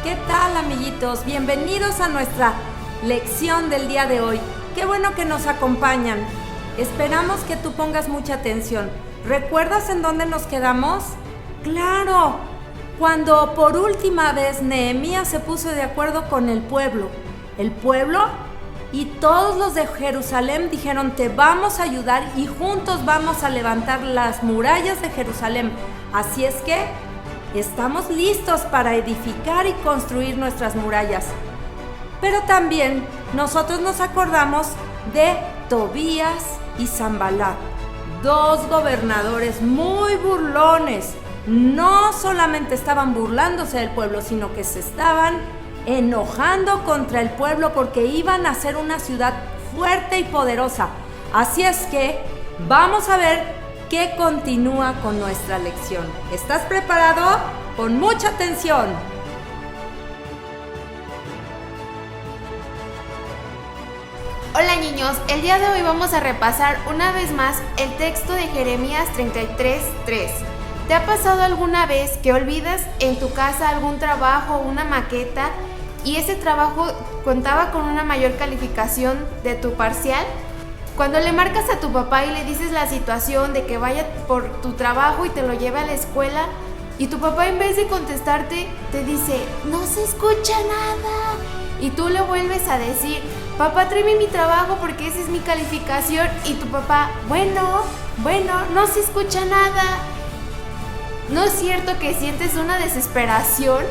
¿Qué tal, amiguitos? Bienvenidos a nuestra lección del día de hoy. Qué bueno que nos acompañan. Esperamos que tú pongas mucha atención. ¿Recuerdas en dónde nos quedamos? ¡Claro! Cuando por última vez Nehemías se puso de acuerdo con el pueblo. El pueblo y todos los de Jerusalén dijeron: te vamos a ayudar y juntos vamos a levantar las murallas de Jerusalén. Así es que estamos listos para edificar y construir nuestras murallas. Pero también nosotros nos acordamos de Tobías y Sanbalat, dos gobernadores muy burlones. No solamente estaban burlándose del pueblo, sino que se estaban enojando contra el pueblo porque iban a hacer una ciudad fuerte y poderosa. Así es que vamos a ver qué continúa con nuestra lección. ¿Estás preparado? Pon mucha atención. Hola niños, el día de hoy vamos a repasar una vez más el texto de Jeremías 33:3. ¿Te ha pasado alguna vez que olvidas en tu casa algún trabajo o una maqueta y ese trabajo contaba con una mayor calificación de tu parcial? Cuando le marcas a tu papá y le dices la situación de que vaya por tu trabajo y te lo lleve a la escuela, y tu papá en vez de contestarte te dice: no se escucha nada, y tú le vuelves a decir: papá, tráeme mi trabajo porque esa es mi calificación, y tu papá: bueno, no se escucha nada. ¿No es cierto que sientes una desesperación?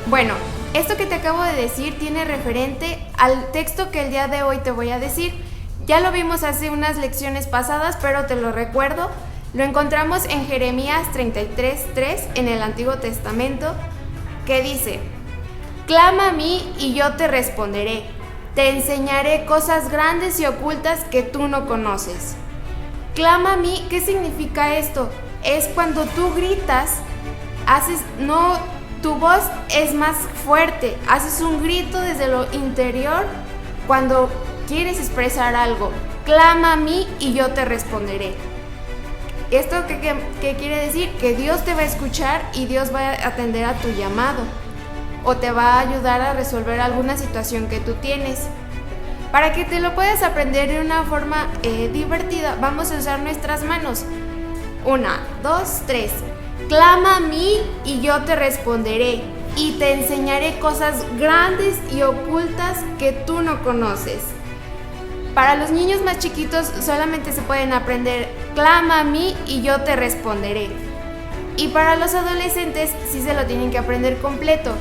Bueno, esto que te acabo de decir tiene referente al texto que el día de hoy te voy a decir. Ya lo vimos hace unas lecciones pasadas, pero te lo recuerdo. Lo encontramos en Jeremías 33:3 en el Antiguo Testamento, que dice: clama a mí y yo te responderé. Te enseñaré cosas grandes y ocultas que tú no conoces. Clama a mí, ¿qué significa esto? Es cuando tú gritas, tu voz es más fuerte, haces un grito desde lo interior cuando quieres expresar algo. Clama a mí y yo te responderé. ¿Esto qué quiere decir? Que Dios te va a escuchar y Dios va a atender a tu llamado o te va a ayudar a resolver alguna situación que tú tienes. Para que te lo puedas aprender de una forma divertida, vamos a usar nuestras manos. 1, 2, 3. Clama a mí y yo te responderé, y te enseñaré cosas grandes y ocultas que tú no conoces. Para los niños más chiquitos solamente se pueden aprender clama a mí y yo te responderé. Y para los adolescentes sí se lo tienen que aprender completo.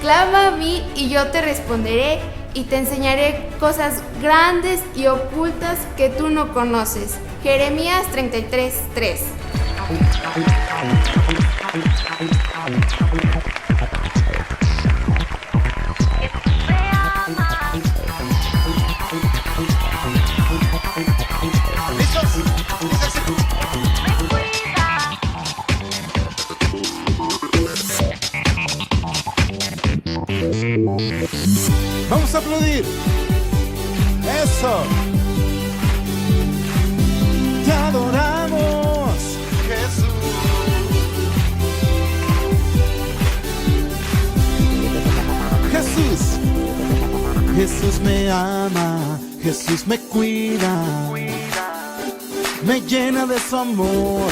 Clama a mí y yo te responderé y te enseñaré cosas grandes y ocultas que tú no conoces. Jeremías 33:3. Vamos a aplaudir. Eso. Te adoramos, Jesús. Jesús. Jesús me ama, Jesús me cuida, me llena de su amor,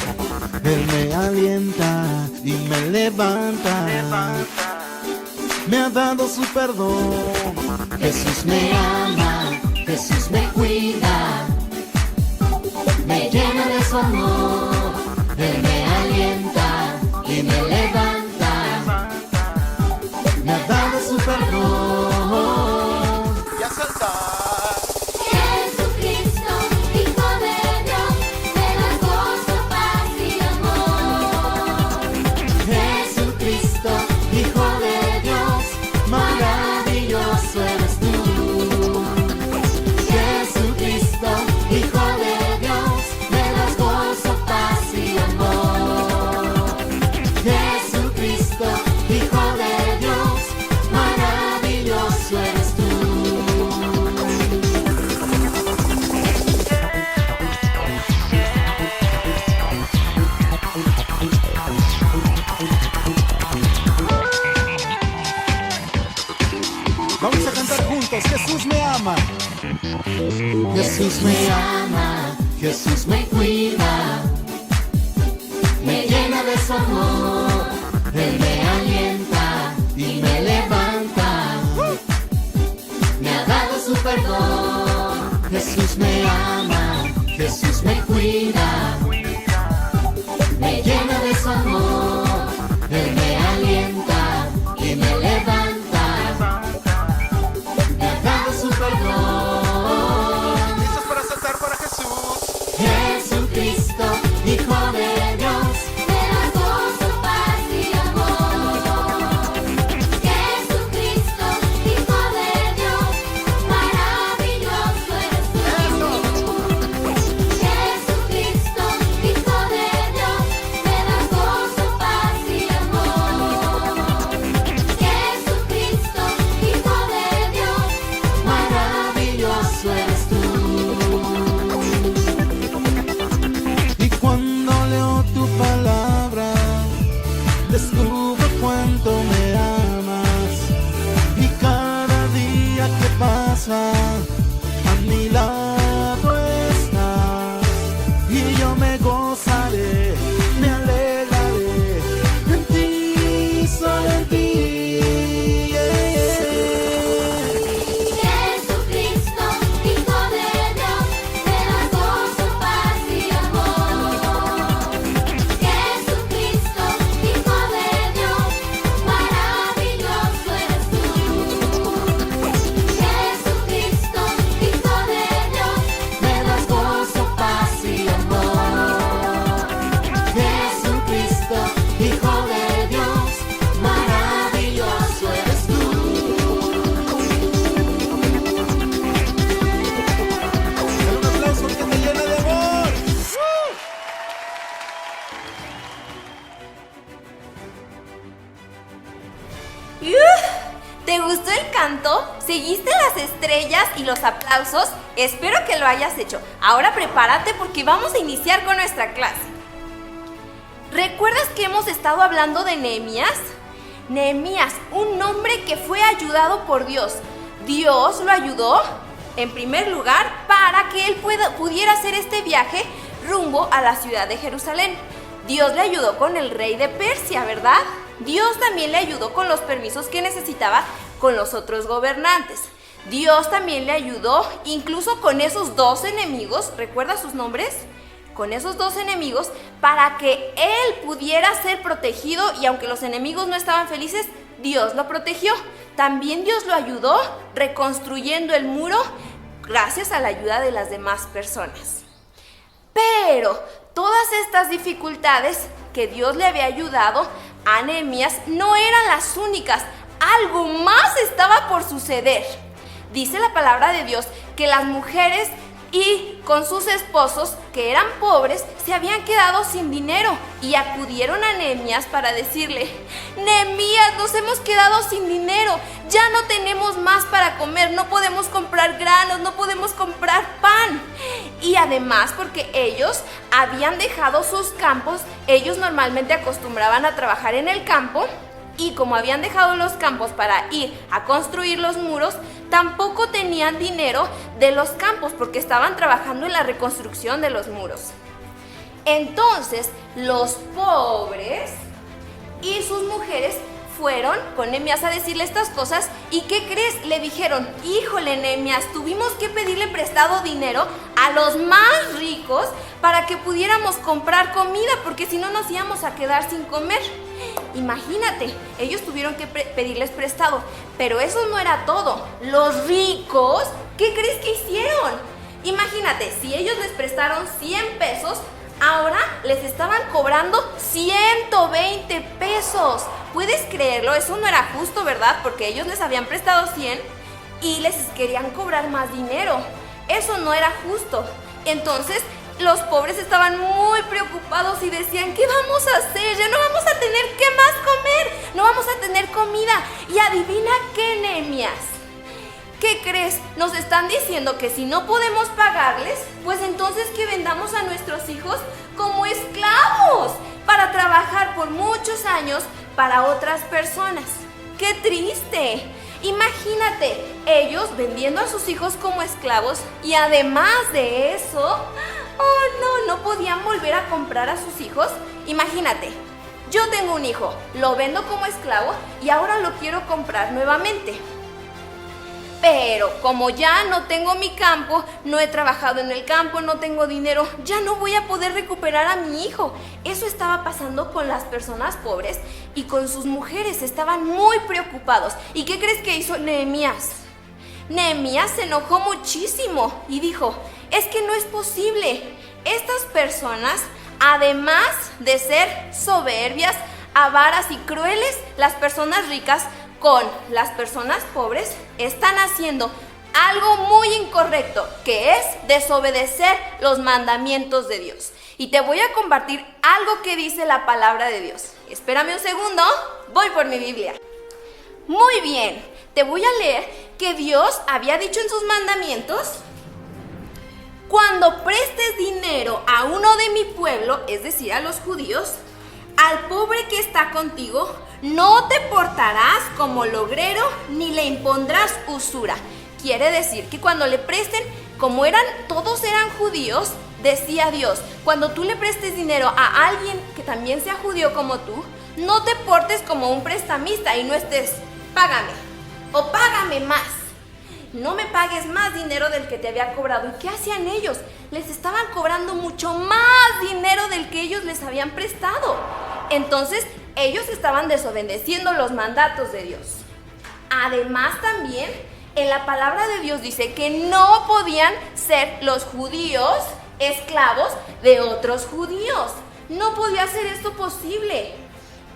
Él me alienta y me levanta. Me ha dado su perdón. Jesús me ama, Jesús me cuida, me llena de su amor, Él me alienta y me levanta. Me ha dado su perdón. Y a saltar. Jesucristo, Hijo de Dios, me da gozo, paz y amor. Jesucristo, Hijo de Dios, maravilloso eres tú. Jesucristo, Hijo de Dios, me das gozo, paz y amor. Jesucristo, Hijo de Dios, maravilloso eres tú. Vamos a cantar juntos. Jesús me ama. Jesús me ama. Jesús me cuida. Me llena de su amor. Él me alienta y me levanta. Me ha dado su perdón. Jesús me ama. Jesús me cuida. Me llena de su amor. Él me alienta y me levanta. ¿Listos para saltar para Jesús? Jesucristo, Hijo de Dios, Me da gozo, paz y amor. Jesucristo, Hijo de Dios, maravilloso eres tú. Jesucristo, Hijo de Dios, me da gozo, paz y amor. Jesucristo, Hijo de Dios, maravilloso eres tú. Y cuando leo tu palabra, descubro cuánto me amas. Y cada día que pasa, a mi lado estás. Y yo me gozaré, me alegraré en ti, solo en ti. Jesucristo, Hijo de Dios, me da gozo, paz y amor. Jesucristo, Hijo de Dios, maravilloso eres tú. Jesucristo, Hijo de Dios, Me das gozo, paz y amor. Jesucristo, Hijo de Dios, maravilloso eres tú. Dale un aplauso que te llena de amor. ¿Te gustó el canto? ¿Seguiste las estrellas y los aplausos? Espero que lo hayas hecho. Ahora prepárate porque vamos a iniciar con nuestra clase. ¿Recuerdas que hemos estado hablando de Nehemías? Nehemías, un hombre que fue ayudado por Dios. ¿Dios lo ayudó? en primer lugar, para que él pudiera hacer este viaje rumbo a la ciudad de Jerusalén. Dios le ayudó con el rey de Persia, ¿verdad? Dios también le ayudó con los permisos que necesitaba con los otros gobernantes. Dios también le ayudó incluso con esos 2 enemigos, ¿recuerda sus nombres? Con esos 2 enemigos, para que él pudiera ser protegido, y aunque los enemigos no estaban felices, Dios lo protegió. También Dios lo ayudó reconstruyendo el muro gracias a la ayuda de las demás personas. Pero todas estas dificultades que Dios le había ayudado a Nehemías no eran las únicas. Algo más estaba por suceder. Dice la palabra de Dios que las mujeres y con sus esposos, que eran pobres, se habían quedado sin dinero y acudieron a Nehemías para decirle: Nehemías, nos hemos quedado sin dinero, ya no tenemos más para comer, no podemos comprar granos, no podemos comprar pan. Y además porque ellos habían dejado sus campos, ellos normalmente acostumbraban a trabajar en el campo, y como habían dejado los campos para ir a construir los muros, tampoco tenían dinero de los campos porque estaban trabajando en la reconstrucción de los muros. Entonces, los pobres y sus mujeres fueron con Nehemías a decirle estas cosas. ¿Y qué crees? Le dijeron: híjole, Nehemías, tuvimos que pedirle prestado dinero a los más ricos para que pudiéramos comprar comida, porque si no nos íbamos a quedar sin comer. Imagínate, ellos tuvieron que pedirles prestado, pero eso no era todo. Los ricos, ¿qué crees que hicieron? Imagínate, si ellos les prestaron 100 pesos, ahora les estaban cobrando 120 pesos. ¿Puedes creerlo? Eso no era justo, ¿verdad? Porque ellos les habían prestado 100 y les querían cobrar más dinero. Eso no era justo. Entonces, los pobres estaban muy preocupados y decían: ¿qué vamos a hacer? Ya no vamos a tener qué más comer, no vamos a tener comida. Y adivina qué, Nehemías, ¿qué crees? Nos están diciendo que si no podemos pagarles, pues entonces que vendamos a nuestros hijos como esclavos para trabajar por muchos años para otras personas. ¡Qué triste! Imagínate, ellos vendiendo a sus hijos como esclavos, y además de eso, no podían volver a comprar a sus hijos. Imagínate, yo tengo un hijo, lo vendo como esclavo y ahora lo quiero comprar nuevamente. Pero como ya no tengo mi campo, no he trabajado en el campo, no tengo dinero, ya no voy a poder recuperar a mi hijo. Eso estaba pasando con las personas pobres y con sus mujeres. Estaban muy preocupados. ¿Y qué crees que hizo Nehemías? Nehemías se enojó muchísimo y dijo: es que no es posible. Estas personas, además de ser soberbias, avaras y crueles, las personas ricas con las personas pobres están haciendo algo muy incorrecto, que es desobedecer los mandamientos de Dios. Y te voy a compartir algo que dice la palabra de Dios. Espérame un segundo, voy por mi Biblia. Muy bien, te voy a leer que Dios había dicho en sus mandamientos: cuando prestes dinero a uno de mi pueblo, es decir, a los judíos, al pobre que está contigo, no te portarás como logrero ni le impondrás usura. Quiere decir que cuando le presten, como todos eran judíos, decía Dios: cuando tú le prestes dinero a alguien que también sea judío como tú, no te portes como un prestamista y no estés: págame o págame más. No me pagues más dinero del que te había cobrado. ¿Y qué hacían ellos? Les estaban cobrando mucho más dinero del que ellos les habían prestado. Entonces, ellos estaban desobedeciendo los mandatos de Dios. Además, también, en la palabra de Dios dice que no podían ser los judíos esclavos de otros judíos. No podía ser esto posible.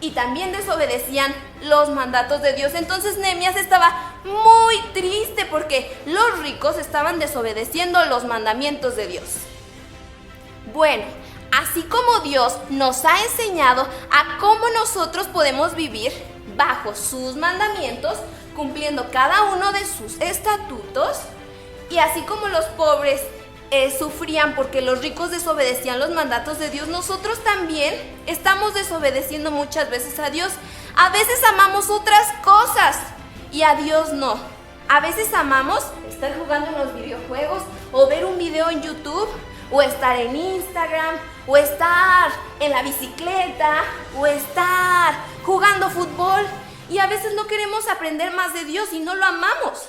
Y también desobedecían los mandatos de Dios. Entonces Nehemías estaba muy triste porque los ricos estaban desobedeciendo los mandamientos de Dios. Bueno, así como Dios nos ha enseñado a cómo nosotros podemos vivir bajo sus mandamientos, cumpliendo cada uno de sus estatutos, y así como los pobres sufrían porque los ricos desobedecían los mandatos de Dios, nosotros también estamos desobedeciendo muchas veces a Dios. A veces amamos otras cosas y a Dios no. A veces amamos estar jugando en los videojuegos, o ver un video en YouTube, o estar en Instagram, o estar en la bicicleta, o estar jugando fútbol. Y a veces no queremos aprender más de Dios y no lo amamos.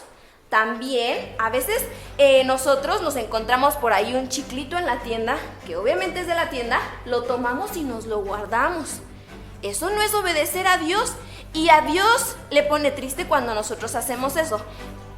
También a veces nosotros nos encontramos por ahí un chiclito en la tienda, que obviamente es de la tienda, lo tomamos y nos lo guardamos. Eso no es obedecer a Dios, y a Dios le pone triste cuando nosotros hacemos eso.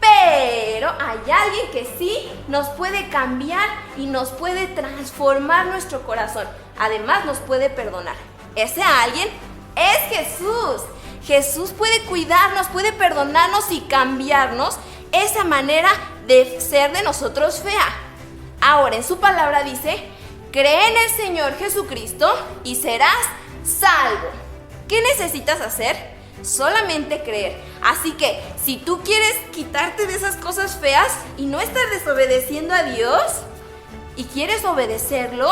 Pero hay alguien que sí nos puede cambiar y nos puede transformar nuestro corazón. Además nos puede perdonar. Ese alguien es Jesús. Jesús puede cuidarnos, puede perdonarnos y cambiarnos esa manera de ser de nosotros fea. Ahora en su palabra dice: cree en el Señor Jesucristo y serás salvo. ¿Qué necesitas hacer? Solamente creer. Así que si tú quieres quitarte de esas cosas feas y no estar desobedeciendo a Dios y quieres obedecerlo,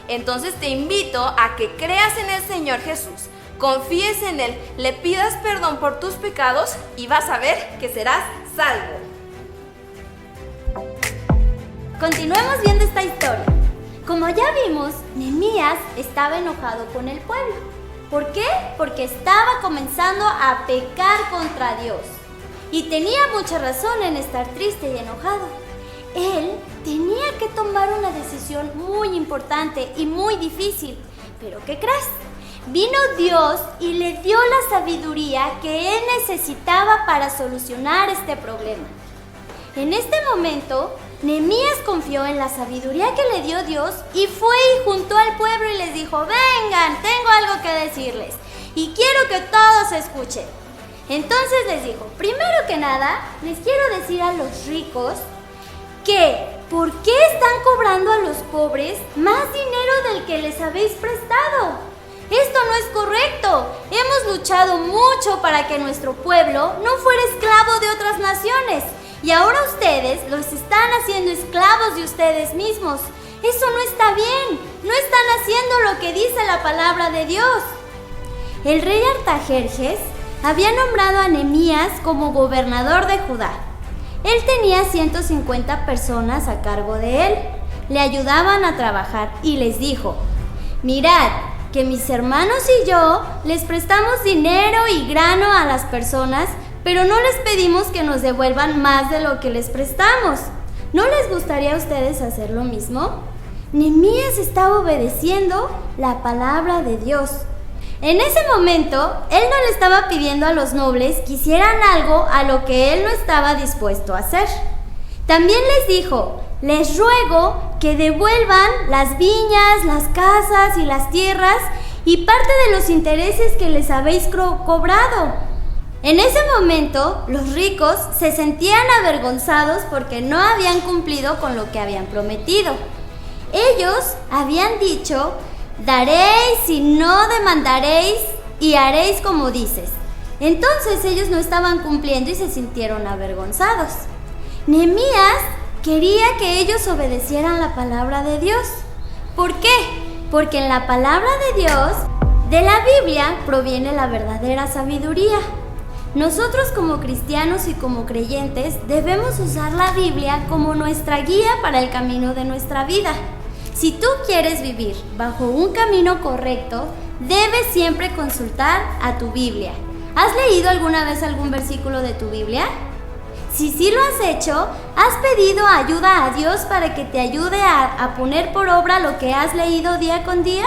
entonces te invito a que creas en el Señor Jesús, confíes en Él, le pidas perdón por tus pecados y vas a ver que serás salvo. Continuemos viendo esta historia. Como ya vimos, Nehemías estaba enojado con el pueblo. ¿Por qué? Porque estaba comenzando a pecar contra Dios. Y tenía mucha razón en estar triste y enojado. Él tenía que tomar una decisión muy importante y muy difícil. ¿Pero qué crees? Vino Dios y le dio la sabiduría que él necesitaba para solucionar este problema. En este momento, Nehemías confió en la sabiduría que le dio Dios y fue y juntó al pueblo y les dijo: vengan, tengo algo que decirles y quiero que todos escuchen. Entonces les dijo: primero que nada, les quiero decir a los ricos que ¿por qué están cobrando a los pobres más dinero del que les habéis prestado? Esto no es correcto. Hemos luchado mucho para que nuestro pueblo no fuera esclavo de otras naciones. Y ahora ustedes los están haciendo esclavos de ustedes mismos. Eso no está bien. No están haciendo lo que dice la palabra de Dios. El rey Artajerjes había nombrado a Nehemías como gobernador de Judá. Él tenía 150 personas a cargo de él. Le ayudaban a trabajar y les dijo: mirad, que mis hermanos y yo les prestamos dinero y grano a las personas, pero no les pedimos que nos devuelvan más de lo que les prestamos. ¿No les gustaría a ustedes hacer lo mismo? Nehemías estaba obedeciendo la palabra de Dios. En ese momento, él no le estaba pidiendo a los nobles que hicieran algo a lo que él no estaba dispuesto a hacer. También les dijo: les ruego que devuelvan las viñas, las casas y las tierras y parte de los intereses que les habéis cobrado. En ese momento, los ricos se sentían avergonzados porque no habían cumplido con lo que habían prometido. Ellos habían dicho: daréis y no demandaréis y haréis como dices. Entonces ellos no estaban cumpliendo y se sintieron avergonzados. Nehemías quería que ellos obedecieran la palabra de Dios. ¿Por qué? Porque en la palabra de Dios, de la Biblia, proviene la verdadera sabiduría. Nosotros como cristianos y como creyentes debemos usar la Biblia como nuestra guía para el camino de nuestra vida. Si tú quieres vivir bajo un camino correcto, debes siempre consultar a tu Biblia. ¿Has leído alguna vez algún versículo de tu Biblia? Si sí lo has hecho, ¿has pedido ayuda a Dios para que te ayude a poner por obra lo que has leído día con día?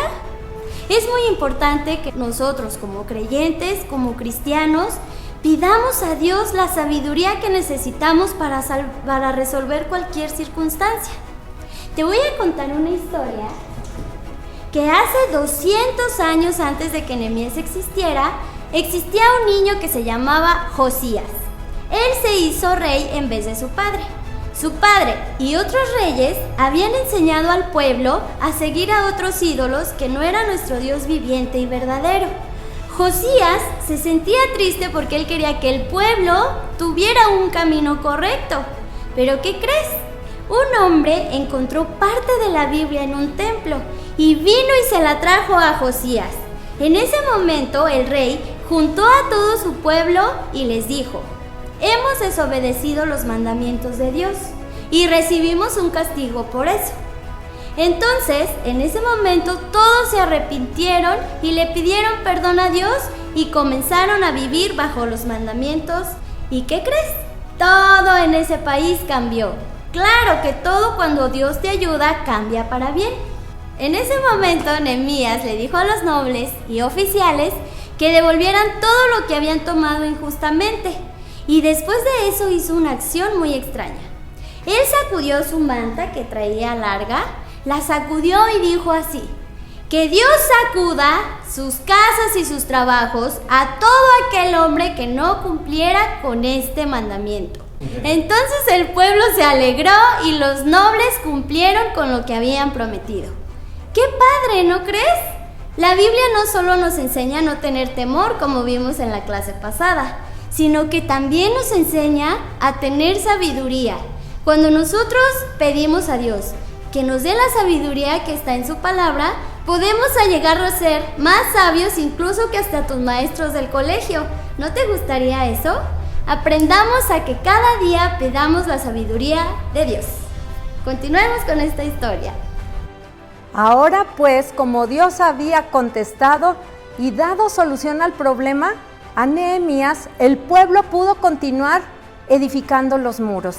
Es muy importante que nosotros como creyentes, como cristianos, pidamos a Dios la sabiduría que necesitamos para resolver cualquier circunstancia. Te voy a contar una historia que hace 200 años antes de que Nehemías existiera, existía un niño que se llamaba Josías. Él se hizo rey en vez de su padre. Su padre y otros reyes habían enseñado al pueblo a seguir a otros ídolos que no era nuestro Dios viviente y verdadero. Josías se sentía triste porque él quería que el pueblo tuviera un camino correcto. ¿Pero qué crees? Un hombre encontró parte de la Biblia en un templo y vino y se la trajo a Josías. En ese momento el rey juntó a todo su pueblo y les dijo: hemos desobedecido los mandamientos de Dios y recibimos un castigo por eso. Entonces, en ese momento, todos se arrepintieron y le pidieron perdón a Dios y comenzaron a vivir bajo los mandamientos. ¿Y qué crees? Todo en ese país cambió. Claro que todo cuando Dios te ayuda cambia para bien. En ese momento, Nehemías le dijo a los nobles y oficiales que devolvieran todo lo que habían tomado injustamente. Y después de eso hizo una acción muy extraña. Él sacudió su manta que traía larga, la sacudió y dijo así: que Dios sacuda sus casas y sus trabajos a todo aquel hombre que no cumpliera con este mandamiento. Entonces el pueblo se alegró y los nobles cumplieron con lo que habían prometido. ¡Qué padre!, ¿no crees? La Biblia no solo nos enseña a no tener temor, como vimos en la clase pasada, sino que también nos enseña a tener sabiduría. Cuando nosotros pedimos a Dios que nos dé la sabiduría que está en su palabra, podemos llegar a ser más sabios incluso que hasta tus maestros del colegio. ¿No te gustaría eso? Aprendamos a que cada día pedamos la sabiduría de Dios. Continuemos con esta historia. Ahora pues, como Dios había contestado y dado solución al problema, a Nehemías, el pueblo pudo continuar edificando los muros.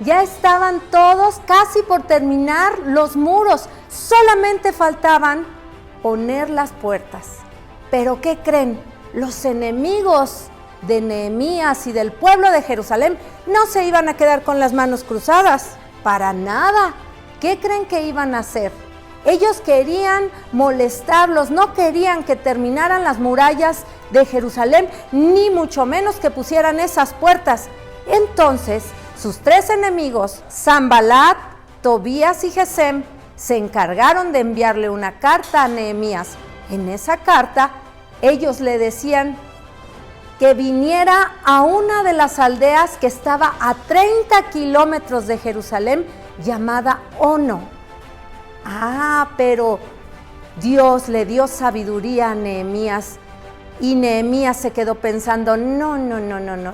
Ya estaban todos casi por terminar los muros, solamente faltaban poner las puertas. Pero ¿qué creen? Los enemigos de Nehemías y del pueblo de Jerusalén no se iban a quedar con las manos cruzadas, para nada. ¿Qué creen que iban a hacer? Ellos querían molestarlos, no querían que terminaran las murallas de Jerusalén, ni mucho menos que pusieran esas puertas. Entonces, sus tres enemigos, Sanbalat, Tobías y Gesem, se encargaron de enviarle una carta a Nehemías. En esa carta, ellos le decían que viniera a una de las aldeas que estaba a 30 kilómetros de Jerusalén, llamada Ono. Pero Dios le dio sabiduría a Nehemías y Nehemías se quedó pensando, no,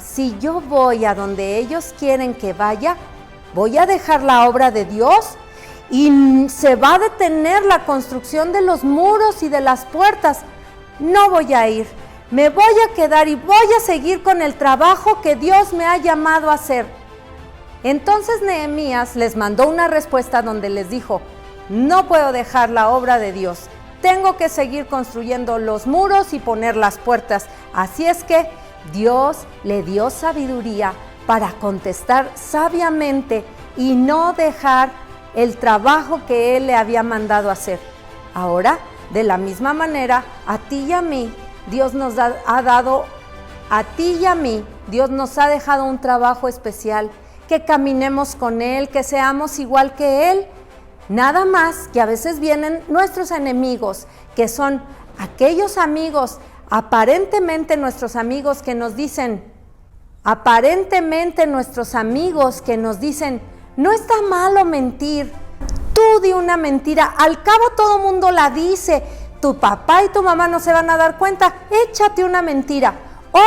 si yo voy a donde ellos quieren que vaya, voy a dejar la obra de Dios y se va a detener la construcción de los muros y de las puertas. No voy a ir, me voy a quedar y voy a seguir con el trabajo que Dios me ha llamado a hacer. Entonces Nehemías les mandó una respuesta donde les dijo: no puedo dejar la obra de Dios, tengo que seguir construyendo los muros y poner las puertas. Así es que Dios le dio sabiduría para contestar sabiamente y no dejar el trabajo que Él le había mandado hacer. Ahora, de la misma manera, a ti y a mí, Dios nos ha dado, a ti y a mí, Dios nos ha dejado un trabajo especial, que caminemos con Él, que seamos igual que Él. Nada más que a veces vienen nuestros enemigos, que son aquellos amigos, aparentemente nuestros amigos que nos dicen, no está malo mentir, tú di una mentira, al cabo todo mundo la dice, tu papá y tu mamá no se van a dar cuenta, échate una mentira. O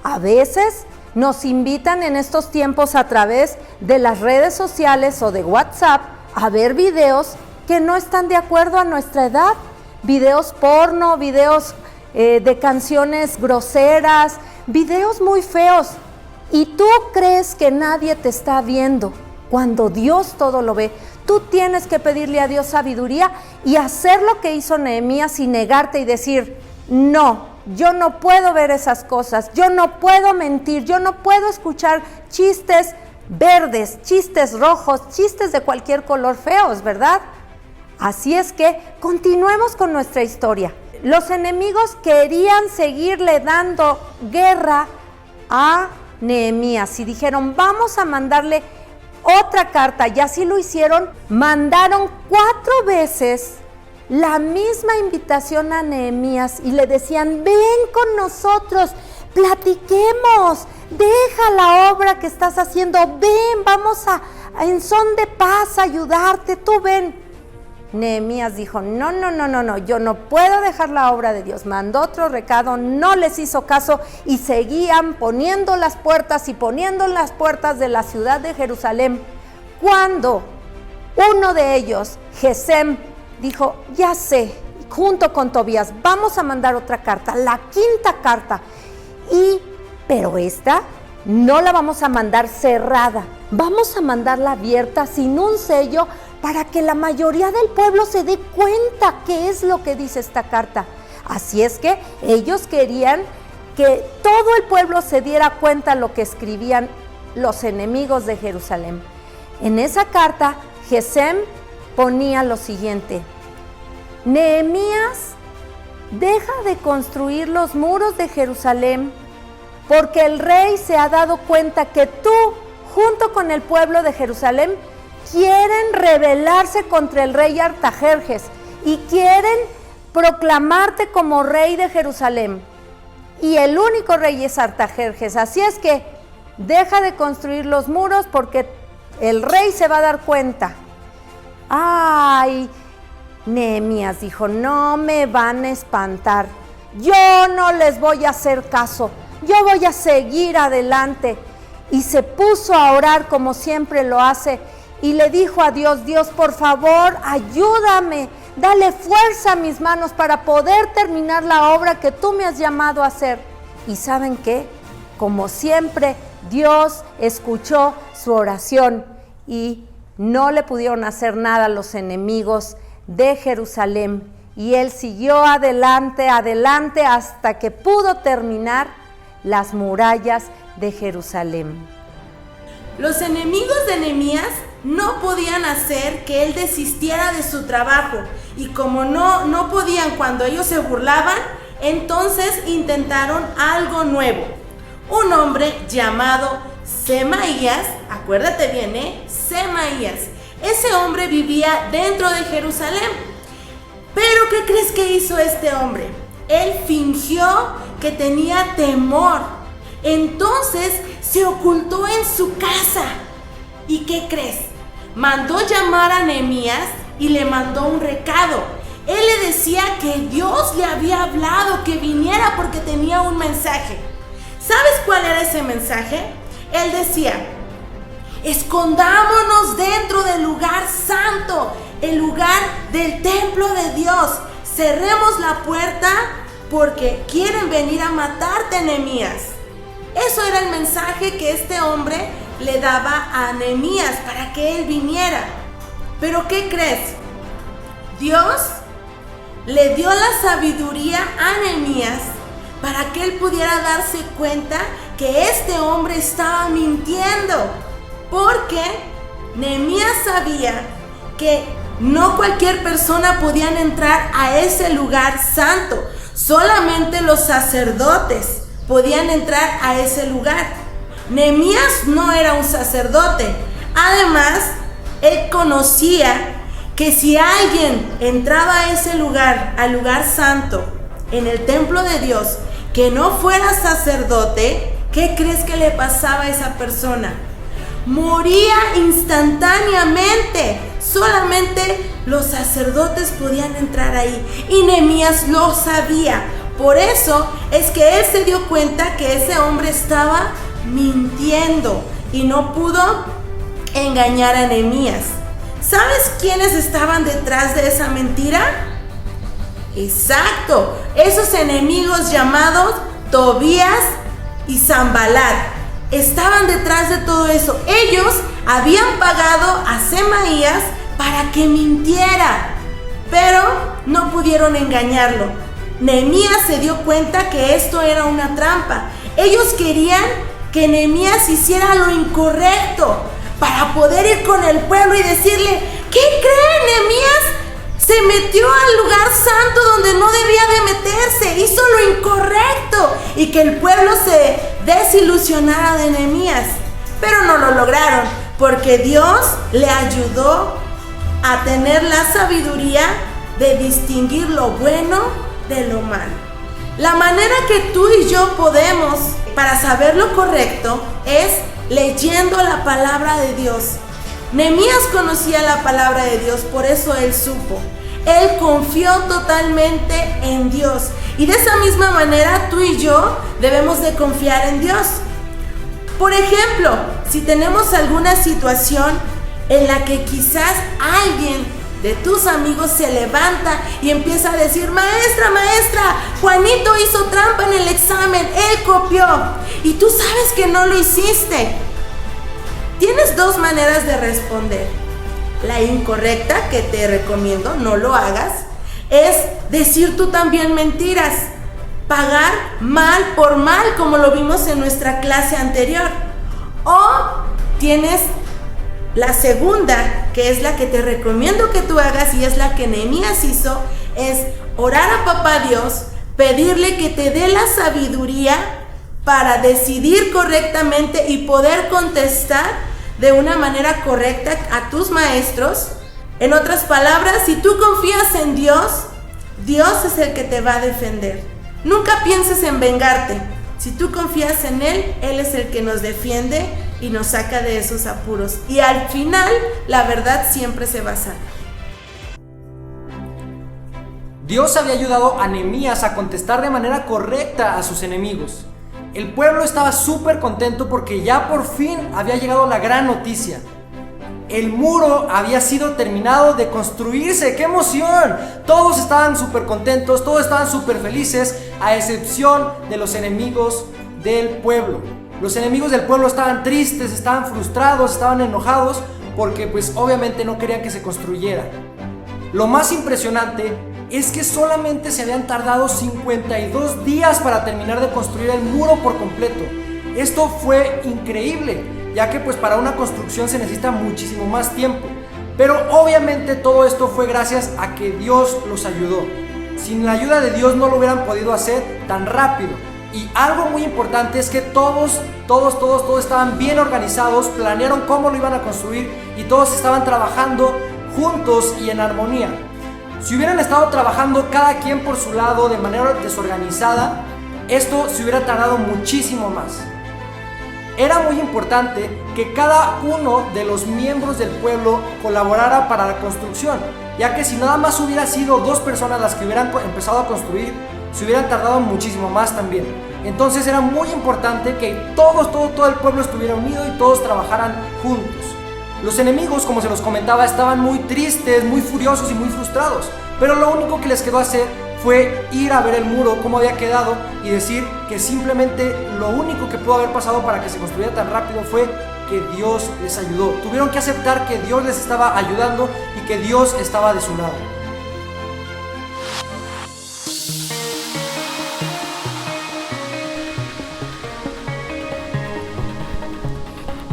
a veces nos invitan en estos tiempos a través de las redes sociales o de WhatsApp a ver videos que no están de acuerdo a nuestra edad, videos porno, videos de canciones groseras, videos muy feos, y tú crees que nadie te está viendo, cuando Dios todo lo ve. Tú tienes que pedirle a Dios sabiduría y hacer lo que hizo Nehemías y negarte y decir, no, yo no puedo ver esas cosas, yo no puedo mentir, yo no puedo escuchar chistes verdes, chistes rojos, chistes de cualquier color feos, ¿verdad? Así es que continuemos con nuestra historia. Los enemigos querían seguirle dando guerra a Nehemías y dijeron, vamos a mandarle otra carta, y así lo hicieron. Mandaron 4 veces la misma invitación a Nehemías y le decían, ven con nosotros, platiquemos, deja la obra que estás haciendo, ven, vamos a en son de paz ayudarte, tú ven. Nehemías dijo, no, yo no puedo dejar la obra de Dios. Mandó otro recado, no les hizo caso y seguían poniendo las puertas de la ciudad de Jerusalén. Cuando uno de ellos, Gesem, dijo, ya sé, junto con Tobías, vamos a mandar otra carta, la quinta carta. Pero esta no la vamos a mandar cerrada, vamos a mandarla abierta sin un sello para que la mayoría del pueblo se dé cuenta qué es lo que dice esta carta. Así es que ellos querían que todo el pueblo se diera cuenta de lo que escribían los enemigos de Jerusalén. En esa carta, Gesem ponía lo siguiente: Nehemías, deja de construir los muros de Jerusalén, porque el rey se ha dado cuenta que tú, junto con el pueblo de Jerusalén, quieren rebelarse contra el rey Artajerjes y quieren proclamarte como rey de Jerusalén. Y el único rey es Artajerjes. Así es que deja de construir los muros porque el rey se va a dar cuenta. Ay, Nehemías dijo, no me van a espantar. Yo no les voy a hacer caso. Yo voy a seguir adelante. Y se puso a orar como siempre lo hace. Y le dijo a Dios, Dios, por favor, ayúdame, dale fuerza a mis manos para poder terminar la obra que tú me has llamado a hacer. ¿Y saben qué? Como siempre, Dios escuchó su oración y no le pudieron hacer nada a los enemigos de Jerusalén. Y él siguió adelante hasta que pudo terminar las murallas de Jerusalén. Los enemigos de Nehemías no podían hacer que él desistiera de su trabajo, y como no podían cuando ellos se burlaban, entonces intentaron algo nuevo. Un hombre llamado Semaías, acuérdate bien, Semaías. Ese hombre vivía dentro de Jerusalén. Pero ¿qué crees que hizo este hombre? Él fingió que tenía temor. Entonces se ocultó en su casa. ¿Y qué crees? Mandó llamar a Nehemías y le mandó un recado. Él le decía que Dios le había hablado, que viniera porque tenía un mensaje. ¿Sabes cuál era ese mensaje? Él decía, escondámonos dentro del lugar santo, el lugar del templo de Dios. Cerremos la puerta porque quieren venir a matarte, Nehemías. Eso era el mensaje que este hombre le daba a Nehemías para que él viniera. Pero ¿qué crees? Dios le dio la sabiduría a Nehemías para que él pudiera darse cuenta que este hombre estaba mintiendo, porque Nehemías sabía que no cualquier persona podía entrar a ese lugar santo, solamente los sacerdotes podían entrar a ese lugar. Nehemías no era un sacerdote. Además, él conocía que si alguien entraba a ese lugar, al lugar santo, en el templo de Dios, que no fuera sacerdote, ¿qué crees que le pasaba a esa persona? Moría instantáneamente. Solamente los sacerdotes podían entrar ahí. Y Nehemías lo sabía. Por eso es que él se dio cuenta que ese hombre estaba mintiendo y no pudo engañar a Nehemías. ¿Sabes quiénes estaban detrás de esa mentira? Exacto, esos enemigos llamados Tobías y Sanbalat estaban detrás de todo eso. Ellos habían pagado a Semaías para que mintiera, pero no pudieron engañarlo. Nehemías se dio cuenta que esto era una trampa. Ellos querían que Nehemías hiciera lo incorrecto para poder ir con el pueblo y decirle, ¿qué creen? Nehemías se metió al lugar santo donde no debía de meterse, hizo lo incorrecto, y que el pueblo se desilusionara de Nehemías. Pero no lo lograron, porque Dios le ayudó a tener la sabiduría de distinguir lo bueno de lo malo. La manera que tú y yo podemos para saber lo correcto es leyendo la palabra de Dios, Nehemías conocía la palabra de Dios, por eso él supo. Él confió totalmente en Dios. Y de esa misma manera tú y yo debemos de confiar en Dios. Por ejemplo, si tenemos alguna situación en la que quizás alguien de tus amigos se levanta y empieza a decir: maestra, Juanito hizo trampa en el examen, él copió, y tú sabes que no lo hiciste. Tienes dos maneras de responder. La incorrecta, que te recomiendo no lo hagas, es decir tú también mentiras, pagar mal por mal, como lo vimos en nuestra clase anterior. O tienes la segunda, que es la que te recomiendo que tú hagas y es la que Nehemías hizo, es orar a Papá Dios, pedirle que te dé la sabiduría para decidir correctamente y poder contestar de una manera correcta a tus maestros. En otras palabras, si tú confías en Dios, Dios es el que te va a defender. Nunca pienses en vengarte. Si tú confías en Él, Él es el que nos defiende y nos saca de esos apuros. Y al final, la verdad siempre se va a sanar. Dios había ayudado a Nehemías a contestar de manera correcta a sus enemigos. El pueblo estaba súper contento porque ya por fin había llegado la gran noticia. El muro había sido terminado de construirse. ¡Qué emoción! Todos estaban súper contentos, todos estaban súper felices, a excepción de los enemigos del pueblo. Los enemigos del pueblo estaban tristes, estaban frustrados, estaban enojados porque pues obviamente no querían que se construyera. Lo más impresionante es que solamente se habían tardado 52 días para terminar de construir el muro por completo. Esto fue increíble, ya que pues para una construcción se necesita muchísimo más tiempo. Pero obviamente todo esto fue gracias a que Dios los ayudó. Sin la ayuda de Dios no lo hubieran podido hacer tan rápido. Y algo muy importante es que todos estaban bien organizados, planearon cómo lo iban a construir y todos estaban trabajando juntos y en armonía. Si hubieran estado trabajando cada quien por su lado de manera desorganizada, esto se hubiera tardado muchísimo más. Era muy importante que cada uno de los miembros del pueblo colaborara para la construcción, ya que si nada más hubiera sido 2 personas las que hubieran empezado a construir, se hubieran tardado muchísimo más también. Entonces era muy importante que todo el pueblo estuviera unido y todos trabajaran juntos. Los enemigos, como se los comentaba, estaban muy tristes, muy furiosos y muy frustrados, pero lo único que les quedó hacer fue ir a ver el muro, cómo había quedado, y decir que simplemente lo único que pudo haber pasado para que se construyera tan rápido fue que Dios les ayudó. Tuvieron que aceptar que Dios les estaba ayudando y que Dios estaba de su lado.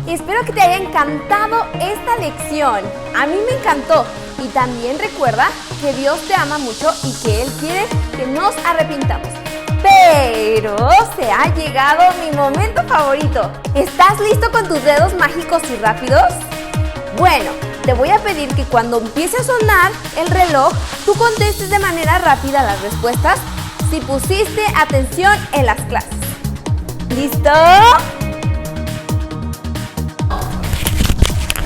Espero que te haya encantado esta lección. A mí me encantó. Y también recuerda que Dios te ama mucho y que Él quiere que nos arrepintamos. Pero se ha llegado mi momento favorito. ¿Estás listo con tus dedos mágicos y rápidos? Bueno, te voy a pedir que cuando empiece a sonar el reloj, tú contestes de manera rápida las respuestas si pusiste atención en las clases. ¿Listo?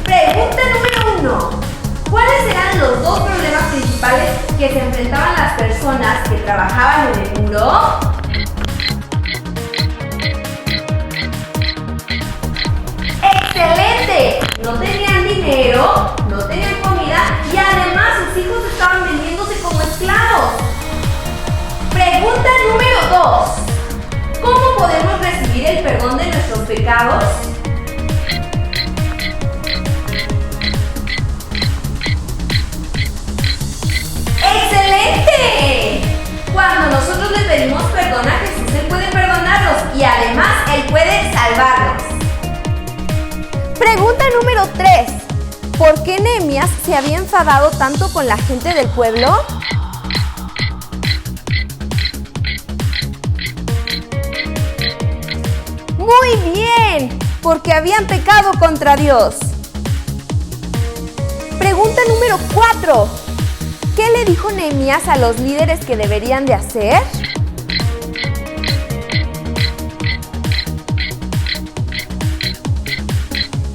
Pregunta número 1. ¿Cuáles eran los 2 problemas principales que se enfrentaban las personas que trabajaban en el muro? ¡Excelente! No tenían dinero, no tenían comida y además sus hijos estaban vendiéndose como esclavos. Pregunta número 2. ¿Cómo podemos recibir el perdón de nuestros pecados? ¡Excelente! Cuando nosotros le pedimos perdón a Jesús, Él puede perdonarnos y además Él puede salvarnos. Pregunta número 3. ¿Por qué Nehemías se había enfadado tanto con la gente del pueblo? ¡Muy bien! Porque habían pecado contra Dios. Pregunta número 4. ¿Qué le dijo Nehemías a los líderes que deberían de hacer?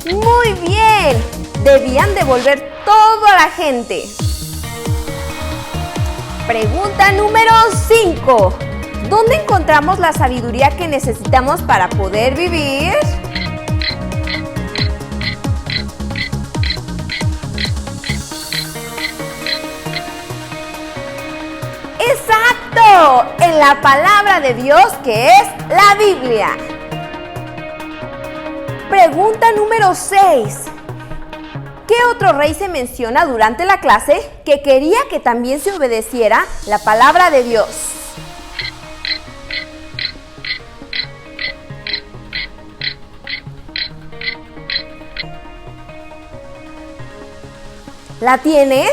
Muy bien. debían devolver todo a la gente. Pregunta número 5. ¿Dónde encontramos la sabiduría que necesitamos para poder vivir? ¡Exacto! En la palabra de Dios, que es la Biblia. Pregunta número 6. ¿Qué otro rey se menciona durante la clase que quería que también se obedeciera la palabra de Dios? ¿La tienes?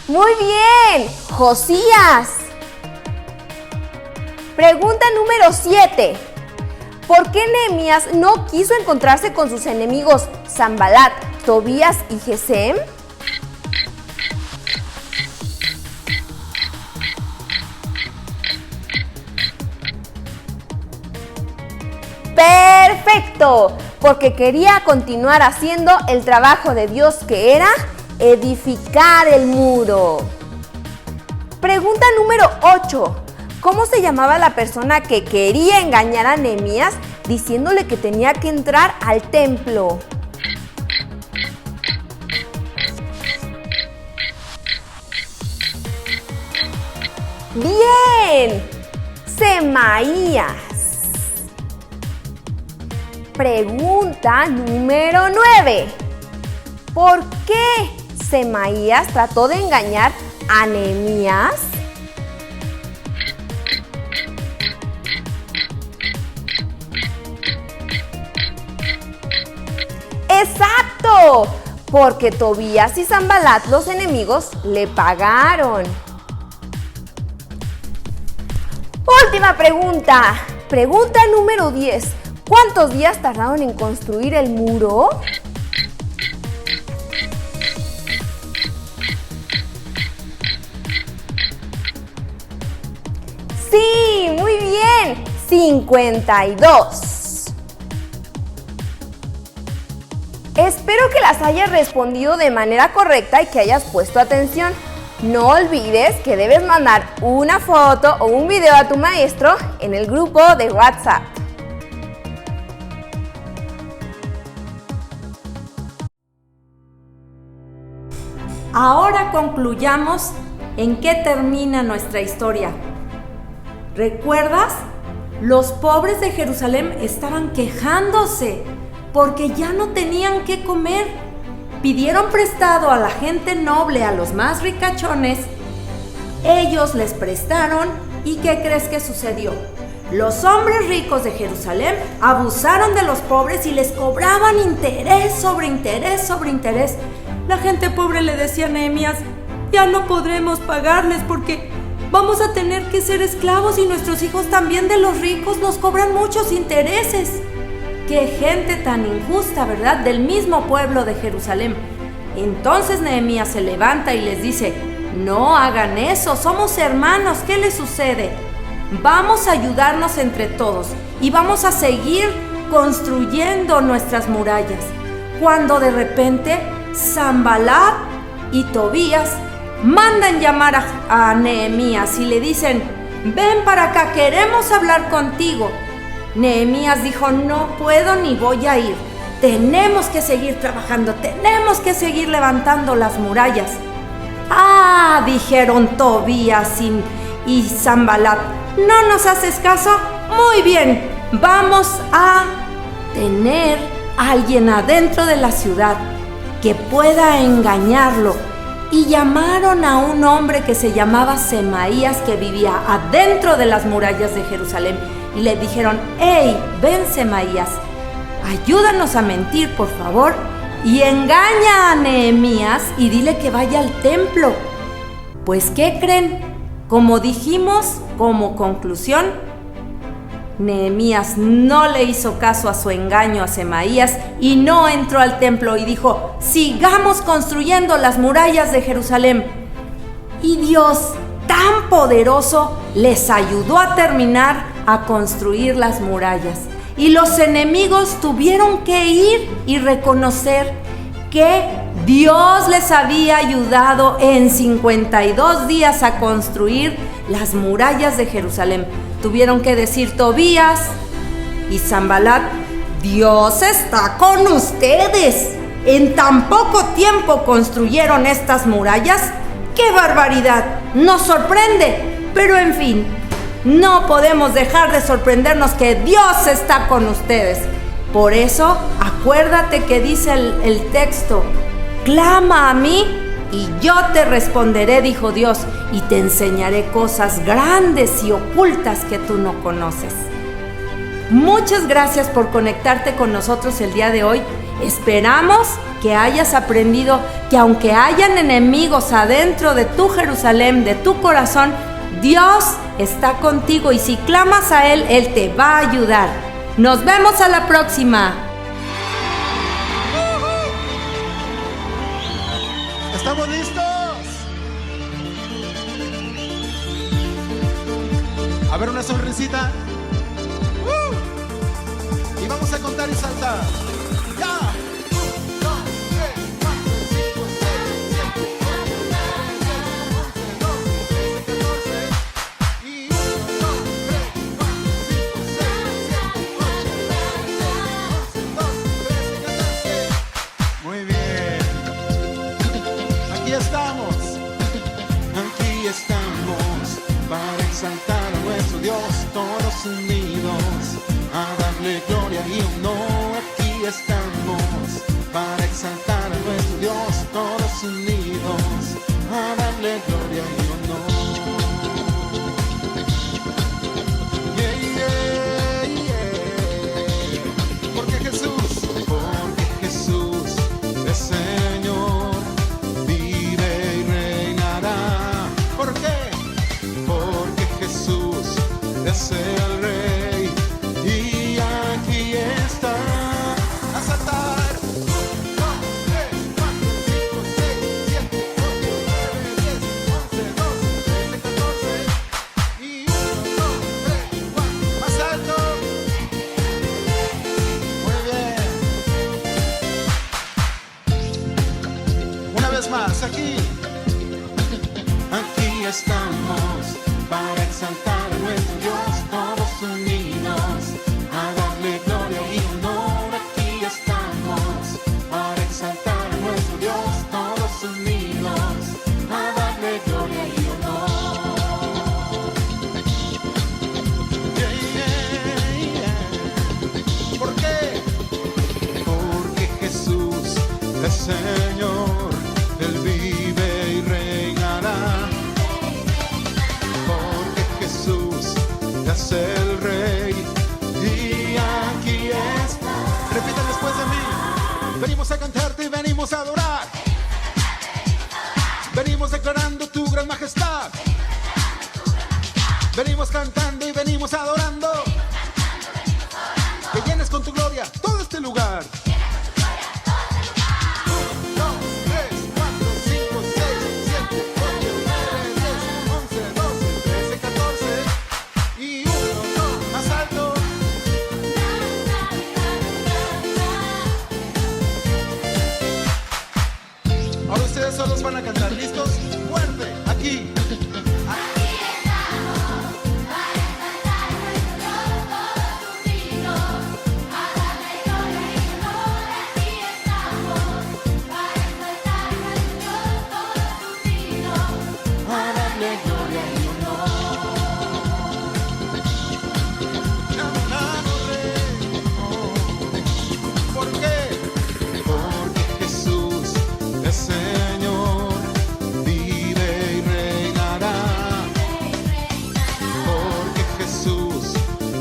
¡Muy bien! ¡Josías! Pregunta número 7. ¿Por qué Nehemías no quiso encontrarse con sus enemigos Sanbalat, Tobías y Gesem? ¡Perfecto! Porque quería continuar haciendo el trabajo de Dios, que era edificar el muro. Pregunta número 8. ¿Cómo se llamaba la persona que quería engañar a Nehemías diciéndole que tenía que entrar al templo? ¡Bien! Semaías. Pregunta número 9. ¿Por qué Semaías trató de engañar a Nehemías? ¡Exacto! Porque Tobías y Sanbalat, los enemigos, le pagaron. Última pregunta. Pregunta número 10. ¿Cuántos días tardaron en construir el muro? Sí, muy bien. 52. Espero que las hayas respondido de manera correcta y que hayas puesto atención. No olvides que debes mandar una foto o un video a tu maestro en el grupo de WhatsApp. Ahora concluyamos en qué termina nuestra historia. ¿Recuerdas? Los pobres de Jerusalén estaban quejándose porque ya no tenían qué comer. Pidieron prestado a la gente noble, a los más ricachones. Ellos les prestaron y ¿qué crees que sucedió? Los hombres ricos de Jerusalén abusaron de los pobres y les cobraban interés sobre interés sobre interés. La gente pobre le decía a Nehemías: ya no podremos pagarles porque vamos a tener que ser esclavos y nuestros hijos también de los ricos nos cobran muchos intereses. ¡Qué gente tan injusta!, ¿verdad? Del mismo pueblo de Jerusalén. Entonces Nehemías se levanta y les dice: no hagan eso, somos hermanos, ¿qué les sucede? Vamos a ayudarnos entre todos y vamos a seguir construyendo nuestras murallas. Cuando de repente Sanbalat y Tobías mandan llamar a Nehemías y le dicen: ven para acá, queremos hablar contigo. Nehemías dijo: no puedo ni voy a ir. Tenemos que seguir trabajando, tenemos que seguir levantando las murallas. Ah, dijeron Tobías y Sanbalat, ¿no nos haces caso? Muy bien, vamos a tener a alguien adentro de la ciudad que pueda engañarlo. Y llamaron a un hombre que se llamaba Semaías, que vivía adentro de las murallas de Jerusalén. Y le dijeron: hey, ven Semaías, ayúdanos a mentir, por favor, y engaña a Nehemías y dile que vaya al templo. Pues, ¿qué creen? Como dijimos, como conclusión, Nehemías no le hizo caso a su engaño a Semaías y no entró al templo y dijo: sigamos construyendo las murallas de Jerusalén. Y Dios, tan poderoso, les ayudó a terminar a construir las murallas. Y los enemigos tuvieron que ir y reconocer que Dios les había ayudado en 52 días a construir las murallas de Jerusalén. Tuvieron que decir Tobías y Sanbalat: Dios está con ustedes. En tan poco tiempo construyeron estas murallas. ¡Qué barbaridad! Nos sorprende, pero en fin, no podemos dejar de sorprendernos que Dios está con ustedes. Por eso, acuérdate que dice el texto: clama a mí y yo te responderé, dijo Dios, y te enseñaré cosas grandes y ocultas que tú no conoces. Muchas gracias por conectarte con nosotros el día de hoy. Esperamos que hayas aprendido que aunque hayan enemigos adentro de tu Jerusalén, de tu corazón, Dios está contigo y si clamas a Él, Él te va a ayudar. Nos vemos a la próxima. ¿Estamos listos? A ver, una sonrisita. Y vamos a contar y saltar. ¡Ya! 1, 2, 3, 4, 5, 6, 7, 8, 9, 10, 11, 12, 13, 14. Y 1, 2, 3, 4, 5, 6, 7, 8, 9, 10, 11, 12, 13, 14. Muy bien. Aquí estamos. Aquí estamos para exaltar a nuestro Dios, todos unidos, a darle gloria y honor. Aquí estamos para exaltar a nuestro Dios, todos unidos, a darle gloria y honor. Yeah, yeah, yeah. Porque Jesús es Señor, vive y reinará. ¿Por qué? Porque Jesús es el Rey y aquí está. A saltar. 1, 2, 3, 4, 5, 6, 7, 8, 9, 10, 11, 12, 13, 14. Y 1, 2, 3, 4. Más alto. Muy bien. Una vez más, aquí. Aquí estamos para exaltar a nuestro Dios, todos unidos, a darle gloria y honor. Aquí estamos para exaltar a nuestro Dios, todos unidos, a darle gloria y honor. Yeah, yeah, yeah. ¿Por qué? Porque Jesús es Señor, Él vive y reinará. Porque Jesús es el Rey y aquí está. Repita después de mí. Venimos a cantarte y venimos a adorar. Venimos declarando tu gran majestad. Venimos cantando y venimos adorando. Que llenes con tu gloria todo este lugar. 1, 2, 3, 4, 5, 6, 7, 8, 9, 10, 11, 12, 13, 14. Y 1, 2, más alto. Ahora ustedes solos van a cantar. ¿Listos? Fuerte. Aquí. A darle gloria y honor. ¿Por qué? Porque Jesús es Señor, vive y reinará. Porque Jesús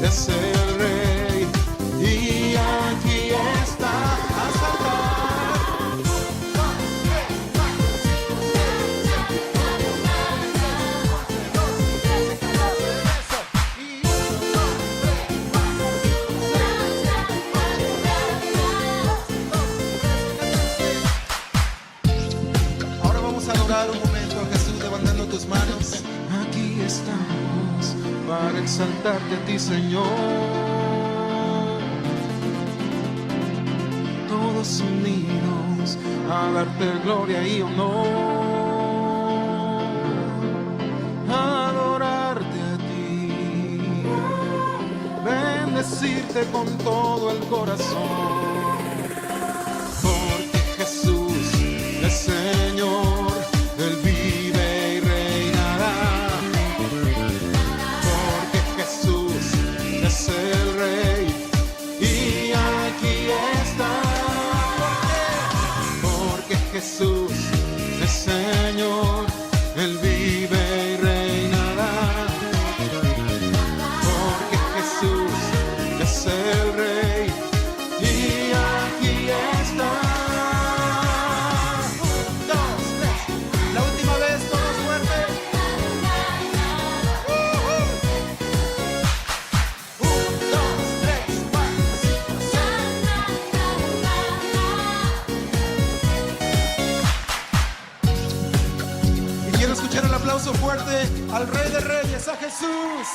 es el Rey y aquí está. A saltar. 1, 2, 3, 4, 5, 6, 7, 8, 9, 10, 11, 12, 13, 14. Eso. Y 1, 2, 3, 4, 5, 6, 7, 8, 9, 10, 11, 12, 13, 14. Ahora vamos a adorar un momento a Jesús levantando tus manos. Aquí estamos para exaltarte a ti, Señor. Todos todos unidos a darte gloria y honor, a adorarte a ti, bendecirte con todo el corazón, porque Jesús es Señor, Él vive y reinará, porque Jesús es el Rey y aquí está, porque Jesús es Señor, Él vive y reinará, porque Jesús es el Rey y aquí está. 1, 2, 3, la última vez, todos fuerte. 1, 2, 3, 4, 5, 6. Y quiero escuchar el aplauso fuerte al Rey de Reyes, a Jesús.